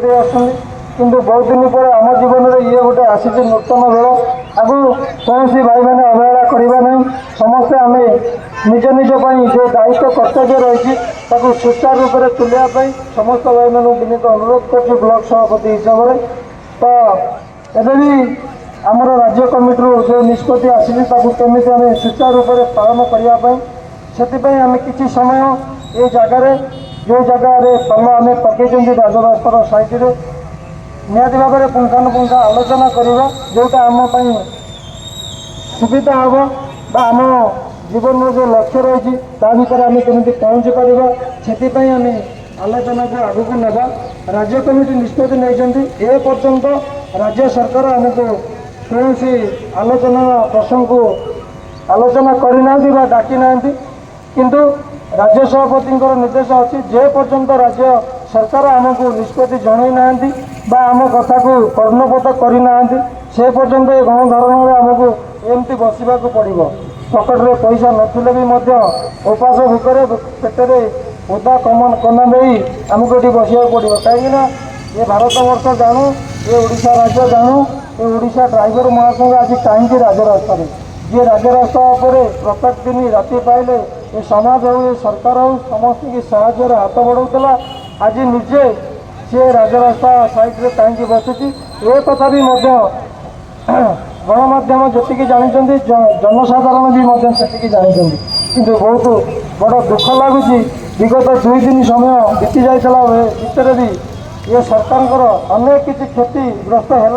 आसुँच किंतु बहुत दिन पर आम जीवन में ये गोटे आसी नूतन बेल आगु कौन भाई मैंने अवहेला करवा ना समस्ते आम निज निज जो दायित्व कर्तव्य रही सुचारू रूप से तुलाई समस्त भाई मैं विनीत अनुरोध कर ब्लॉक सभापति हिसाब से तो एवं भी आमर राज्य कमिटी जो निष्पत्ति आसी केमी आम सुचारू रूप से पालन करने से आम कि समय ये जगार जो जगह पाल आम पकई राजरास्तार साइड निहती भाव में पुंखानुपुंखा आलोचना करवा जोटा आम सुविधा हम आम जीवन में जो लक्ष्य रही भर आम केमी पहुँची पार से आम आलोचना को आगू ना राज्य कमिटी निष्पत्ति नहीं ए पर्यंत राज्य सरकार आमको कौन आलोचना प्रसंग को आलोचना करना डाकी ना किंतु राज्य सभापति निर्देश अच्छी जे पर्यंत राज्य सरकार आमको निष्पत्ति जन ना आम कथा को कर्णपात करना से पर्यंत गणधारण आमको एमती बसवा पड़ो पकेट में पैसा नथिले भी उपास भूखरे पेटर ओदा कना दे आमको ये बसवा पड़ो कहीं ये भारत वर्ष जानू ये ओडिशा राज्य जानू ये ओडिशा ड्राइवर महासंघ आज कहीं राजरास्ता ये राजरास्ता प्रत्येक दिन राति पाइले ये समाज हो ये सरकार हो समस्त की साहाय्य हाथ बढ़ाऊला आज निजे सी राजरास्ता साइड में कहीं बसुची ये कथा भी गणमाध्यम जी जानते जनसाधारण भी से जानते कि बहुत बड़ दुख लगुच विगत 2 दिन समय बीती जाता भितर भी ये सरकार अनेक किसी क्षतिग्रस्त है।